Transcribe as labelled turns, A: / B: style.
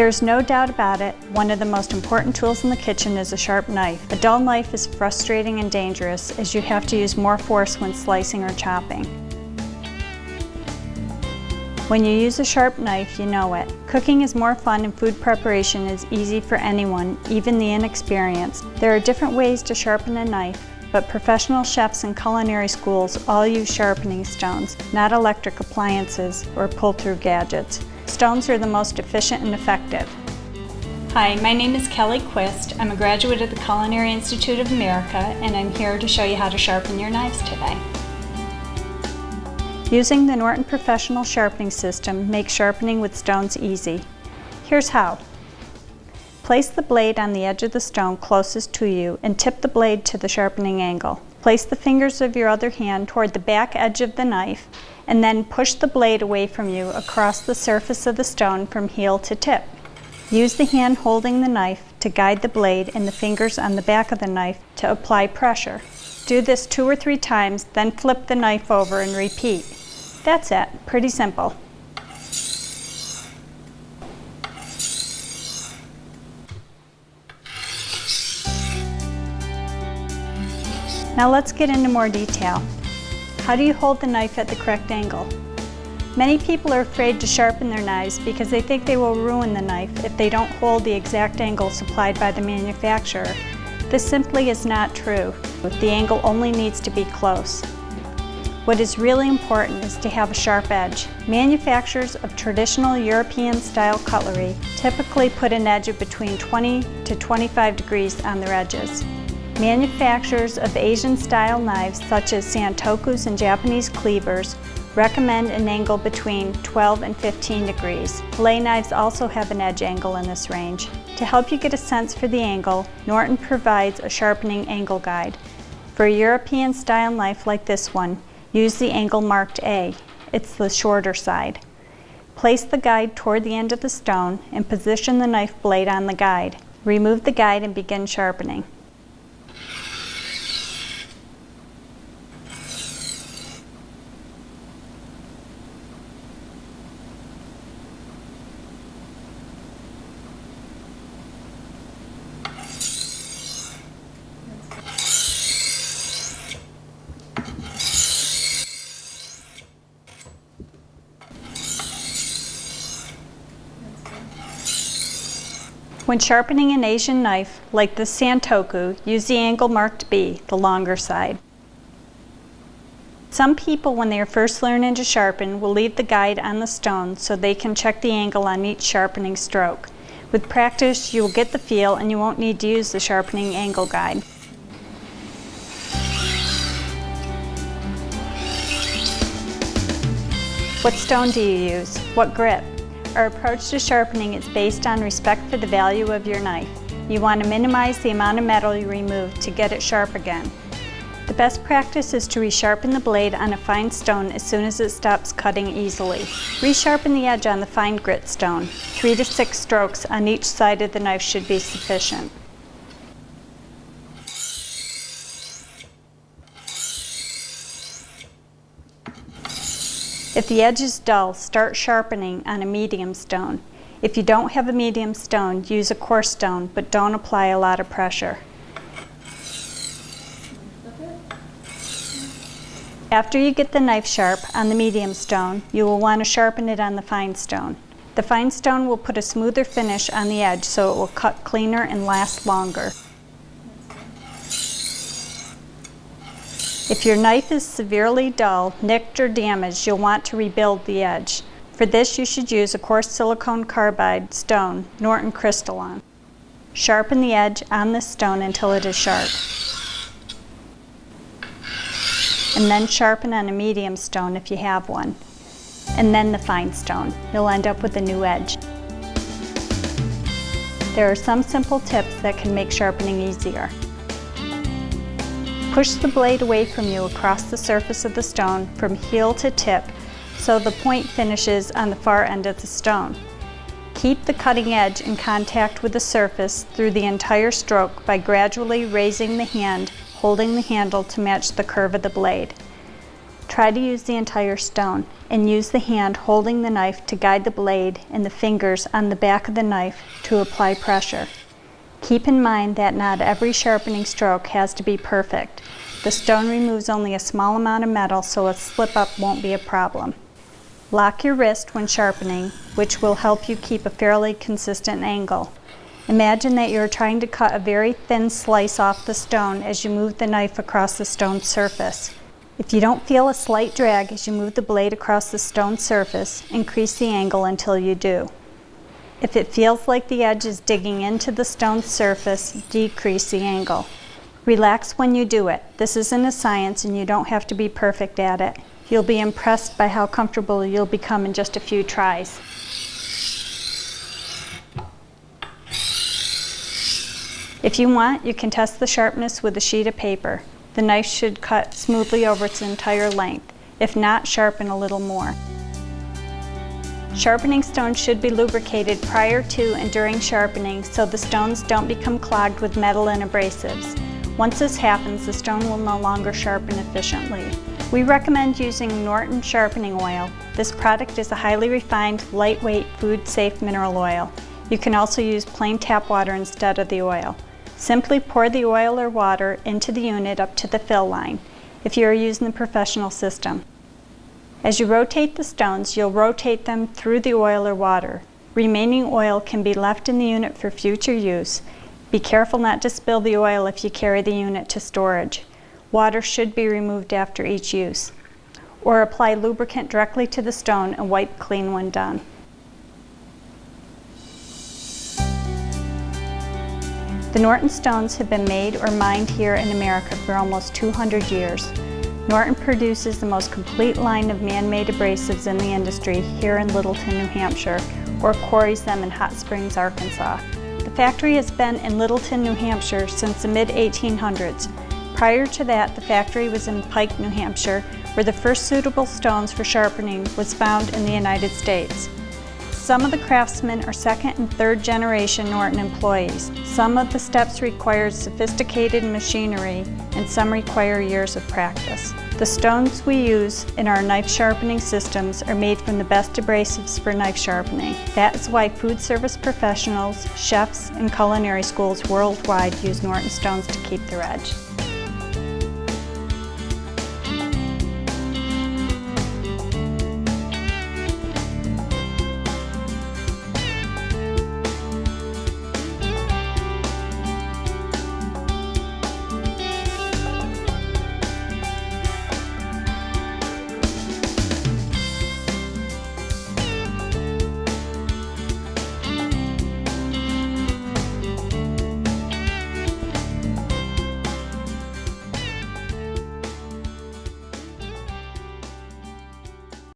A: There's no doubt about it, one of the most important tools in the kitchen is a sharp knife. A dull knife is frustrating and dangerous as you have to use more force when slicing or chopping. When you use a sharp knife, you know it. Cooking is more fun and food preparation is easy for anyone, even the inexperienced. There are different ways to sharpen a knife, but professional chefs and culinary schools all use sharpening stones, not electric appliances or pull-through gadgets. Stones are the most efficient and effective. Hi, my name is Kelly Quist. I'm a graduate of the Culinary Institute of America, and I'm here to show you how to sharpen your knives today. Using the Norton Professional Sharpening System makes sharpening with stones easy. Here's how. Place the blade on the edge of the stone closest to you and tip the blade to the sharpening angle. Place the fingers of your other hand toward the back edge of the knife and then push the blade away from you across the surface of the stone from heel to tip. Use the hand holding the knife to guide the blade and the fingers on the back of the knife to apply pressure. Do this 2 or 3 times, then flip the knife over and repeat. That's it. Pretty simple. Now let's get into more detail. How do you hold the knife at the correct angle? Many people are afraid to sharpen their knives because they think they will ruin the knife if they don't hold the exact angle supplied by the manufacturer. This simply is not true. The angle only needs to be close. What is really important is to have a sharp edge. Manufacturers of traditional European-style cutlery typically put an edge of between 20 to 25 degrees on their edges. Manufacturers of Asian-style knives such as santokus and Japanese cleavers recommend an angle between 12 and 15 degrees. Fillet knives also have an edge angle in this range. To help you get a sense for the angle, Norton provides a sharpening angle guide. For a European-style knife like this one, use the angle marked A. It's the shorter side. Place the guide toward the end of the stone and position the knife blade on the guide. Remove the guide and begin sharpening. When sharpening an Asian knife, like the santoku, use the angle marked B, the longer side. Some people, when they are first learning to sharpen, will leave the guide on the stone so they can check the angle on each sharpening stroke. With practice, you will get the feel and you won't need to use the sharpening angle guide. What stone do you use? What grip? Our approach to sharpening is based on respect for the value of your knife. You want to minimize the amount of metal you remove to get it sharp again. The best practice is to resharpen the blade on a fine stone as soon as it stops cutting easily. Resharpen the edge on the fine grit stone. 3 to 6 strokes on each side of the knife should be sufficient. If the edge is dull, start sharpening on a medium stone. If you don't have a medium stone, use a coarse stone, but don't apply a lot of pressure. After you get the knife sharp on the medium stone, you will want to sharpen it on the fine stone. The fine stone will put a smoother finish on the edge so it will cut cleaner and last longer. If your knife is severely dull, nicked, or damaged, you'll want to rebuild the edge. For this, you should use a coarse silicone carbide stone, Norton crystalline. Sharpen the edge on this stone until it is sharp. And then sharpen on a medium stone if you have one. And then the fine stone. You'll end up with a new edge. There are some simple tips that can make sharpening easier. Push the blade away from you across the surface of the stone from heel to tip so the point finishes on the far end of the stone. Keep the cutting edge in contact with the surface through the entire stroke by gradually raising the hand, holding the handle to match the curve of the blade. Try to use the entire stone and use the hand holding the knife to guide the blade and the fingers on the back of the knife to apply pressure. Keep in mind that not every sharpening stroke has to be perfect. The stone removes only a small amount of metal, so a slip-up won't be a problem. Lock your wrist when sharpening, which will help you keep a fairly consistent angle. Imagine that you're trying to cut a very thin slice off the stone as you move the knife across the stone surface. If you don't feel a slight drag as you move the blade across the stone surface, increase the angle until you do. If it feels like the edge is digging into the stone surface, decrease the angle. Relax when you do it. This isn't a science and you don't have to be perfect at it. You'll be impressed by how comfortable you'll become in just a few tries. If you want, you can test the sharpness with a sheet of paper. The knife should cut smoothly over its entire length. If not, sharpen a little more. Sharpening stones should be lubricated prior to and during sharpening so the stones don't become clogged with metal and abrasives. Once this happens, the stone will no longer sharpen efficiently. We recommend using Norton sharpening oil. This product is a highly refined, lightweight, food-safe mineral oil. You can also use plain tap water instead of the oil. Simply pour the oil or water into the unit up to the fill line, if you are using the professional system. As you rotate the stones, you'll rotate them through the oil or water. Remaining oil can be left in the unit for future use. Be careful not to spill the oil if you carry the unit to storage. Water should be removed after each use. Or apply lubricant directly to the stone and wipe clean when done. The Norton stones have been made or mined here in America for almost 200 years. Norton produces the most complete line of man-made abrasives in the industry here in Littleton, New Hampshire, or quarries them in Hot Springs, Arkansas. The factory has been in Littleton, New Hampshire since the mid-1800s. Prior to that, the factory was in Pike, New Hampshire, where the first suitable stones for sharpening was found in the United States. Some of the craftsmen are second and third generation Norton employees. Some of the steps require sophisticated machinery and some require years of practice. The stones we use in our knife sharpening systems are made from the best abrasives for knife sharpening. That is why food service professionals, chefs, and culinary schools worldwide use Norton stones to keep their edge.